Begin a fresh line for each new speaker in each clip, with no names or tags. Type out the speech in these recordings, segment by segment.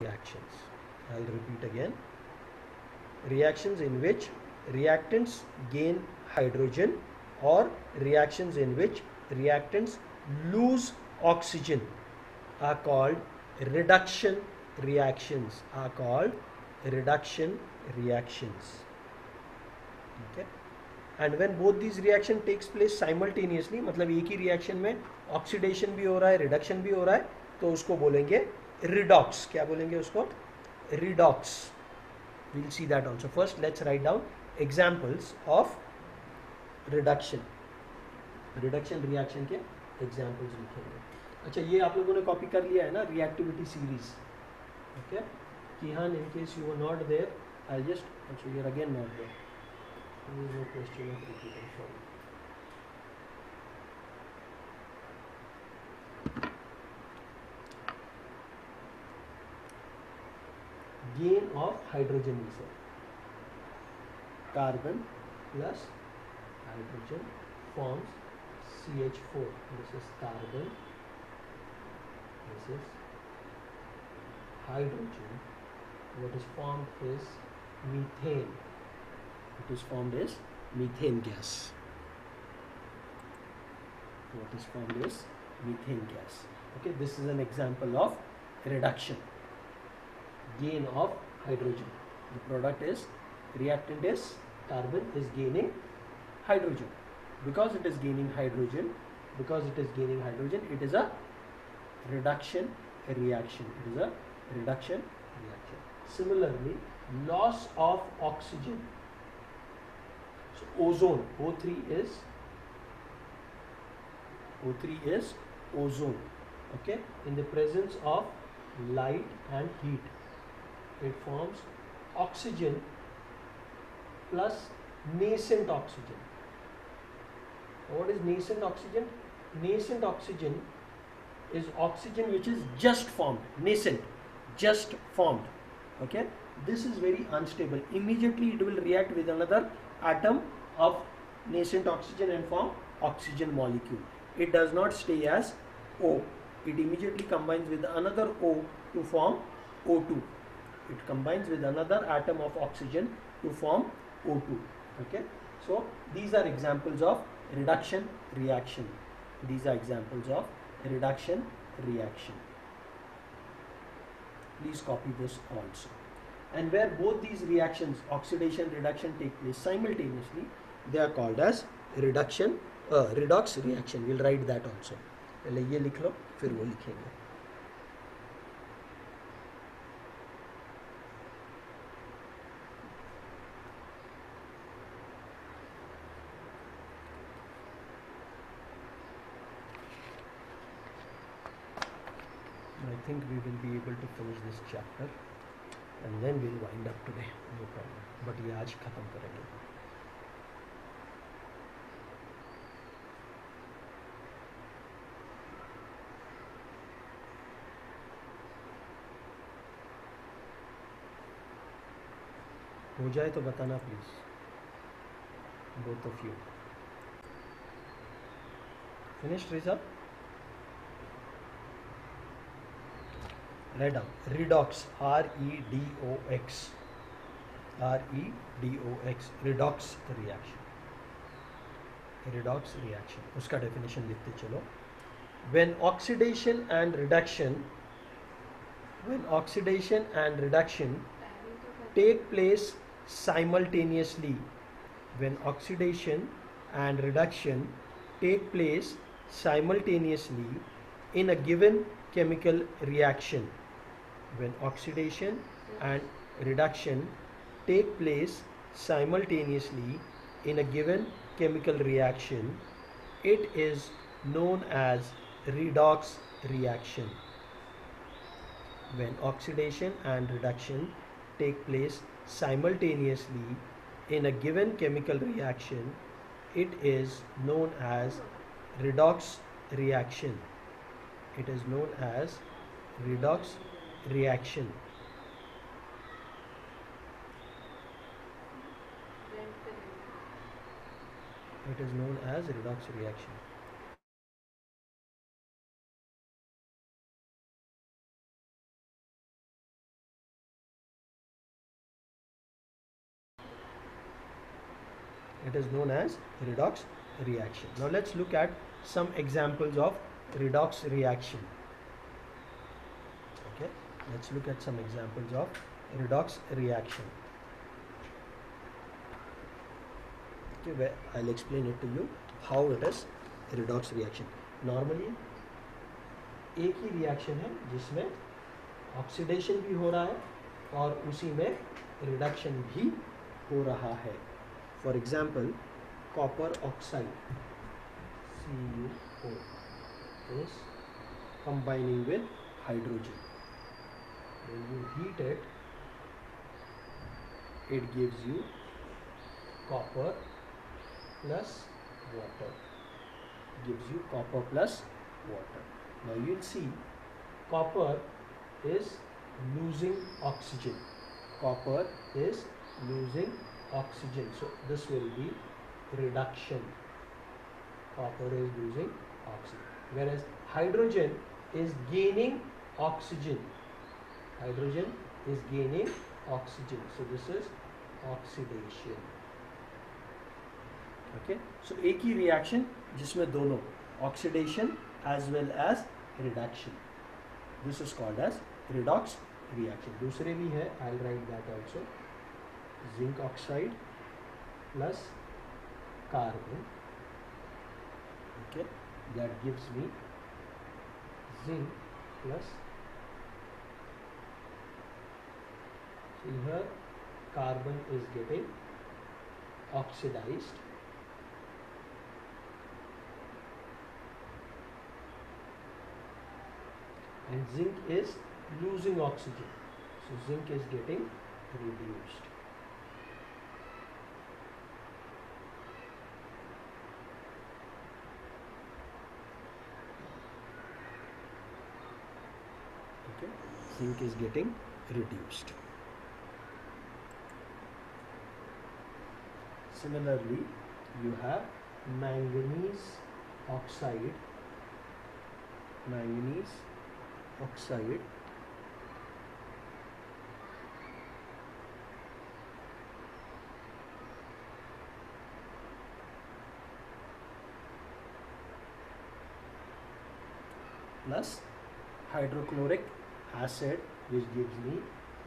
reactions. I'll repeat again. Reactions in which reactants gain hydrogen, or reactions in which reactants lose oxygen are called reduction reactions. Okay. And when both these reaction takes place simultaneously, मतलब एक ही reaction में oxidation भी हो रहा है, reduction भी हो रहा है, तो उसको बोलेंगे रिडॉक्स. क्या बोलेंगे उसको? Redox. We'll see that also. First, let's write down examples of reduction. Reduction reaction के examples लिखेंगे. अच्छा, ये आप लोगों ने कॉपी कर लिया है ना, reactivity series. Okay. Kihan, in case you were not there, I'll just, actually you're again not there. There is no question of repeating, sorry. Gain of hydrogen is carbon plus hydrogen forms CH4. This is carbon. This is hydrogen. What is formed is methane. What is formed is methane gas. What is formed is methane gas. Okay, this is an example of reduction. Gain of hydrogen. The product is, reactant is carbon is gaining hydrogen. Because it is gaining hydrogen, it is a reduction reaction. It is a reduction reaction. Similarly, loss of oxygen. So ozone, O3 is ozone. Okay, in the presence of light and heat, it forms oxygen plus nascent oxygen. What is nascent oxygen? Nascent oxygen is oxygen which is just formed, nascent, just formed. Okay, this is very unstable. Immediately it will react with another atom of nascent oxygen and form oxygen molecule. It does not stay as O. It immediately combines with another O to form O2. It combines with another atom of oxygen to form O2. Okay, so these are examples of reduction reaction. These are examples of reduction reaction. Please copy this also. And where both these reactions, oxidation, reduction, take place simultaneously, they are called as redox reaction. We'll write that also. पहले ये लिख लो, फिर वो लिखेंगे. I think we will be able to finish this chapter and then we'll wind up today. No problem. But ये आज खत्म करेंगे. हो जाए तो बताना please, both of you. Finished, Riza? Write down redox, R-E-D-O-X, R-E-D-O-X, redox reaction. Redox reaction, उसका definition लिखते चलो. When oxidation and reduction take place simultaneously, when oxidation and reduction take place simultaneously in a given chemical reaction, when oxidation and reduction take place simultaneously in a given chemical reaction, it is known as redox reaction. When oxidation and reduction take place simultaneously in a given chemical reaction, it is known as redox reaction. It is known as redox reaction. It is known as redox reaction. It is known as redox reaction. Now let's look at some examples of redox reaction. Okay, let's look at some examples of redox reaction. Okay, where I'll explain it to you how it is redox reaction. Normally एक ही reaction है जिसमें oxidation भी हो रहा है और उसी में रिडक्शन भी हो रहा है. For example copper oxide CuO is combining with hydrogen. When you heat it, it gives you copper plus water. Gives you copper plus water. Now you'll see copper is losing oxygen. Copper is losing oxygen. So this will be reduction. Copper is losing oxygen. Whereas hydrogen is gaining oxygen. Hydrogen is gaining oxygen. So this is oxidation. Okay. So एक ही reaction जिसमें दोनों oxidation as well as reduction. This is called as redox reaction. दूसरे भी है, I'll write that also. Zinc oxide plus carbon. Okay, that gives me zinc plus. See here, carbon is getting oxidized. And zinc is losing oxygen. So zinc is getting reduced. Okay, zinc is getting reduced. Similarly, you have manganese oxide. Manganese oxide plus hydrochloric acid, which gives me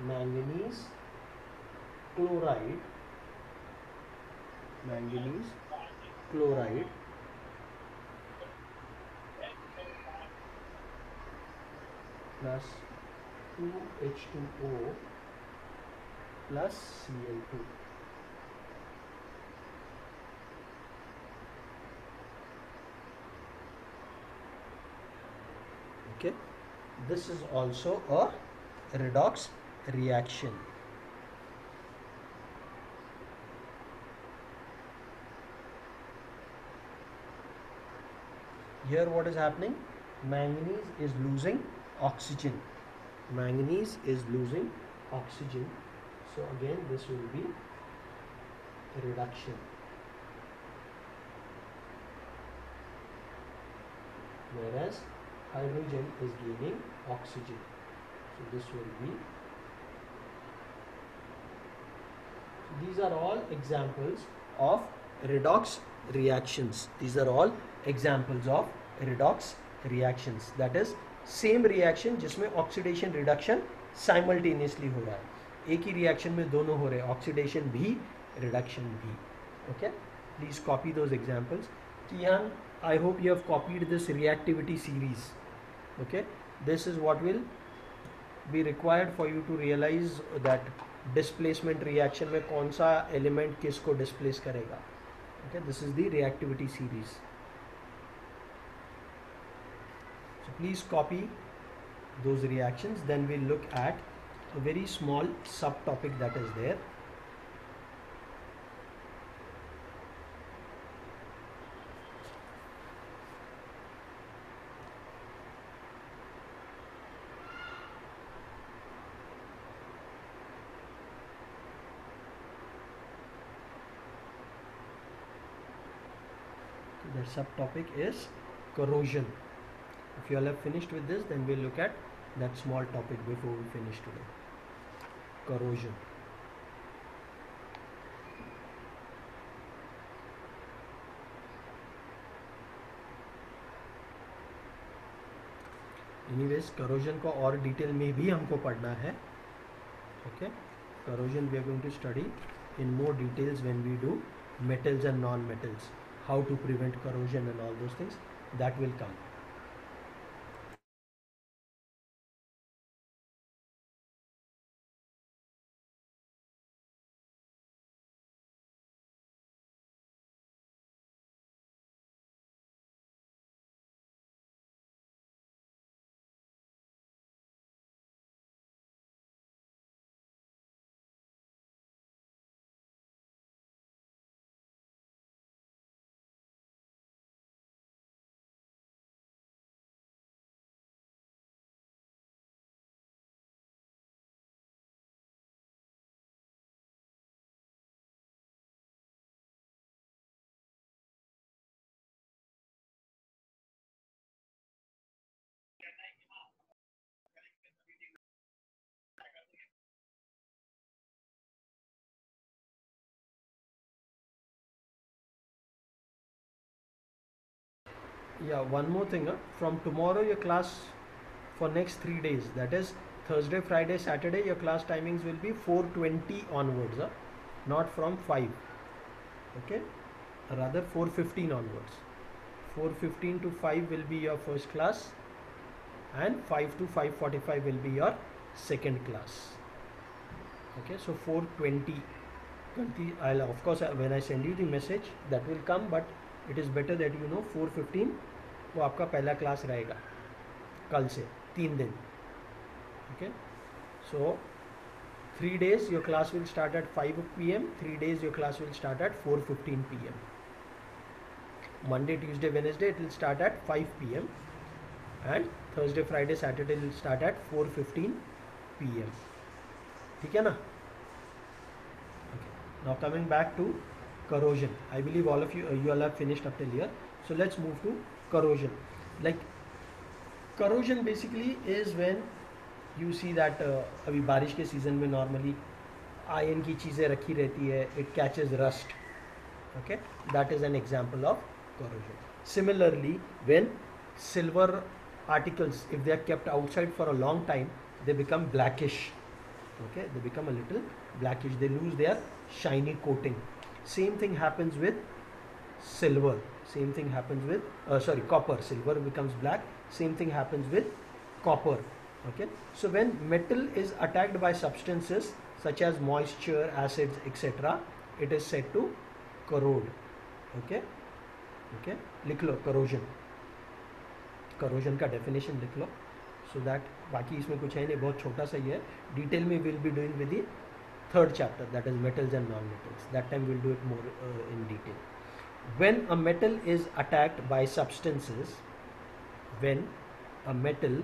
manganese chloride. Manganese chloride plus 2H2O plus Cl2. Okay, this is also a redox reaction. Here what is happening? Manganese is losing oxygen. Manganese is losing oxygen. So again this will be reduction. Whereas hydrogen is gaining oxygen. So this will be. So these are all examples of redox reactions. These are all examples of redox reactions. That is same reaction जिसमें oxidation reduction simultaneously हो रहा है. एक ही reaction में दोनों हो रहे हैं, oxidation भी reduction भी. Okay, please copy those examples. Kian, I hope you have copied this reactivity series. Okay, this is what will be required for you to realize that displacement reaction में कौन सा element किसको displace करेगा. Okay, this is the reactivity series. So please copy those reactions. Then we'll look at a very small subtopic that is there. The subtopic is corrosion. If you all have finished with this, then we'll look at that small topic before we finish today. Corrosion. Anyways corrosion को और detail में भी हमको पढ़ना है. Okay, corrosion we are going to study in more details when we do metals and non-metals, how to prevent corrosion and all those things, that will come. Yeah, one more thing. From tomorrow, your class for next 3 days, that is Thursday, Friday, Saturday, your class timings will be 4:20 onwards, not from 5. Okay, rather 4:15 onwards. 4:15 to 5 will be your first class, and 5 to 5:45 will be your second class. Okay, so 4:20. I'll of course when I send you the message that will come, but it is better that you know 4:15 वो आपका पहला class रहेगा कल से 3 दिन. Okay, so 3 days your class will start at 5 p.m. 3 days your class will start at 4:15 p.m. Monday, Tuesday, Wednesday it will start at 5 p.m. and Thursday, Friday, Saturday will start at 4:15 p.m. ठीक है ना? Okay. Now coming back to corrosion, I believe all of you all have finished up till here. So let's move to corrosion. Like corrosion basically is when you see that अभी बारिश के season में normally iron की चीज़ें रखी रहती है, it catches rust. Okay, that is an example of corrosion. Similarly, when silver articles, if they are kept outside for a long time, they become blackish. Okay, they become a little blackish, they lose their shiny coating. Same thing happens with silver, same thing happens with copper. Silver becomes black, same thing happens with copper. Okay, so when metal is attacked by substances such as moisture, acids, etc., it is said to corrode. Okay, okay, लिख लो corrosion. corrosion का definition लिख लो, so that बाकी इसमें कुछ है नहीं, बहुत छोटा सा ही है. डिटेल में we'll be doing with the third chapter, that is metals and non-metals. That time we'll do it more in detail. When a metal is attacked by substances, when a metal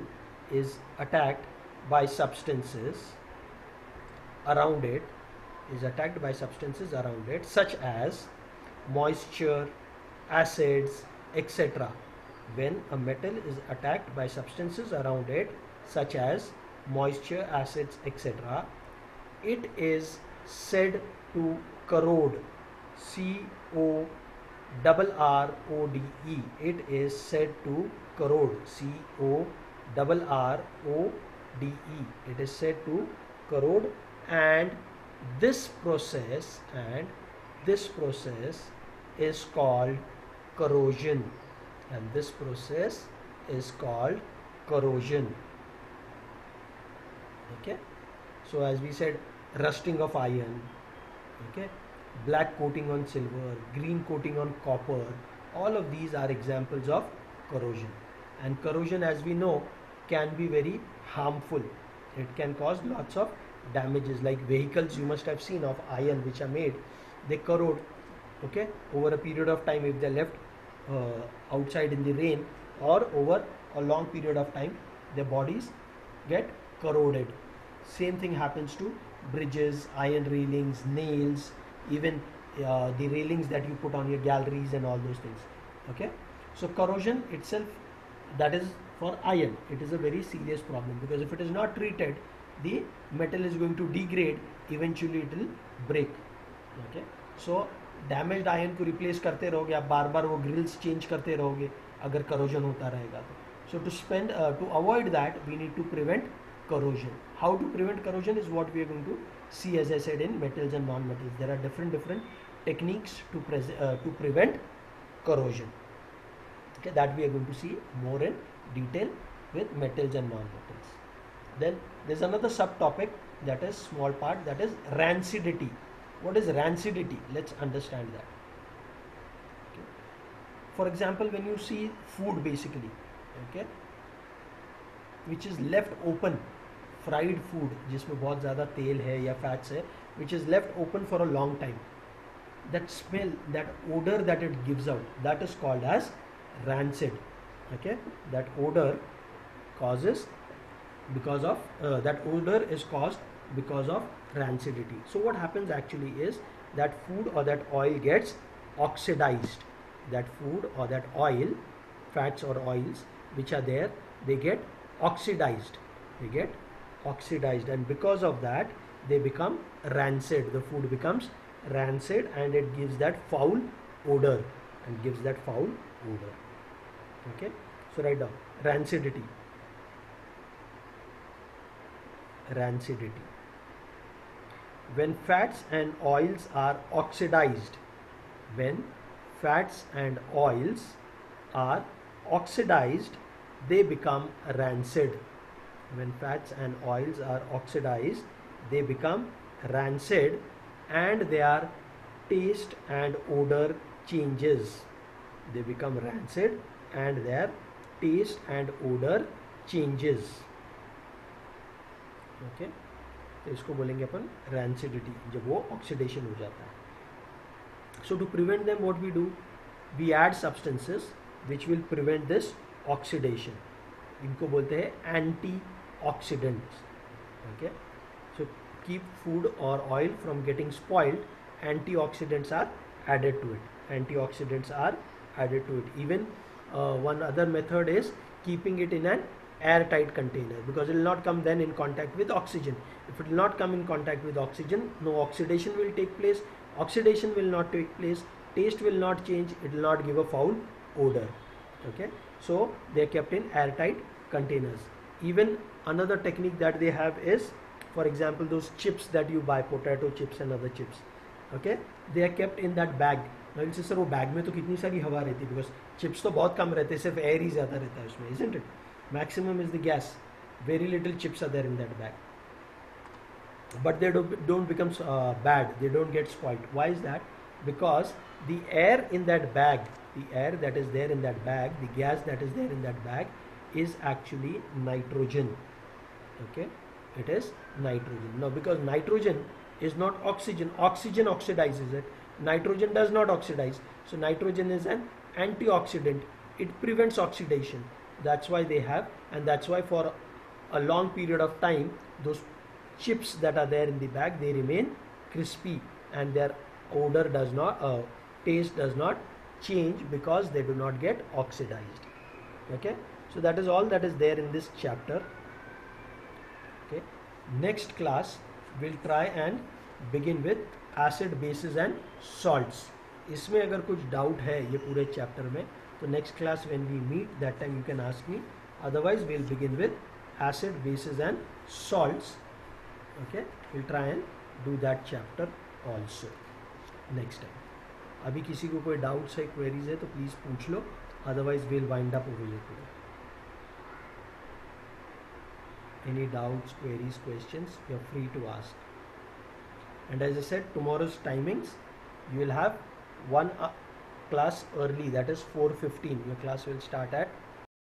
is attacked by substances around it, such as moisture, acids, etc. When a metal is attacked by substances around it, such as moisture, acids, etc., it is said to corrode. C-O-R-R-O-D-E. It is said to corrode. C-O-R-R-O-D-E. It is said to corrode, and this process is called corrosion. And this process is called corrosion. Okay. So as we said, rusting of iron, okay, black coating on silver, green coating on copper, all of these are examples of corrosion. And corrosion, as we know, can be very harmful. It can cause lots of damages. Like vehicles you must have seen of iron which are made, they corrode, okay, over a period of time. If they're left outside in the rain or over a long period of time, their bodies get corroded. Same thing happens to bridges, iron railings, nails, even the railings that you put on your galleries and all those things. Okay, so corrosion itself, that is for iron, it is a very serious problem, because if it is not treated, the metal is going to degrade, eventually it will break. Okay, so damaged iron को replace करते रहोगे आप, बार बार वो grills change करते रहोगे अगर corrosion होता रहेगा So to avoid that, we need to prevent corrosion. How to prevent corrosion is what we are going to see, as I said, in metals and non-metals. There are different techniques to prevent corrosion. Okay, that we are going to see more in detail with metals and non-metals. Then there's another subtopic, that is small part, that is rancidity. What is rancidity? Let's understand that. Okay. For example, when you see food basically, okay, which is left open, fried food जिसमें बहुत ज़्यादा तेल है या fats है, which is left open for a long time, that smell, that odor that it gives out, that is called as rancid. Okay, that odor causes because of that odor is caused because of rancidity. So what happens actually is that food or that oil gets oxidized. That food or that oil, fats or oils which are there, they get oxidized. They get oxidized, and because of that they become rancid. The food becomes rancid and it gives that foul odor Okay, so write down rancidity. When fats and oils are oxidized, they become rancid. When fats and oils are oxidized, they become rancid, and their taste and odor changes. They become rancid and their taste and odor changes. Okay, तो इसको बोलेंगे अपन rancidity, जब वो oxidation हो जाता है. So to prevent them what we do, we add substances which will prevent this oxidation. इनको बोलते हैं antioxidants. Okay, so keep food और oil from getting spoiled, antioxidants are added to it. Even one other method is keeping it in an airtight container, because it will not come then in contact with oxygen. If it will not come in contact with oxygen, no oxidation will take place. Oxidation will not take place, taste will not change, it will not give a foul odor. Okay, so they are kept in airtight containers. Even another technique that they have is, for example, those chips that you buy, potato chips and other chips, okay, they are kept in that bag. Now इनसे sir वो bag में तो कितनी सारी हवा रहती है, because chips तो बहुत कम रहते हैं, सिर्फ एयर ही ज़्यादा रहता है उसमें, isn't it? Maximum is the gas. Very little chips are there in that bag, but they don't become bad. They don't get spoiled. Why is that? Because the air in that bag, the air that is there in that bag, the gas that is there in that bag is actually nitrogen. Okay, it is nitrogen. Now because nitrogen is not oxygen, oxygen oxidizes it, nitrogen does not oxidize, so nitrogen is an antioxidant. It prevents oxidation. That's why they have, and that's why for a long period of time those chips that are there in the bag, they remain crispy and their odor does not, taste does not change, because they do not get oxidized. Okay, so that is all that is there in this chapter. Okay, next class we'll try and begin with acid, bases and salts. इसमें अगर कुछ doubt है ये पूरे chapter में, तो next class when we meet that time you can ask me. Otherwise we will begin with acid, bases and salts. Okay, will try and do that chapter also next time. अभी किसी को कोई doubts है, queries है तो please पूछ लो, otherwise will wind up over here today. Any doubts, queries, questions, you are free to ask. And as I said, tomorrow's timings, you will have one class early, that is 4:15. Your class will start at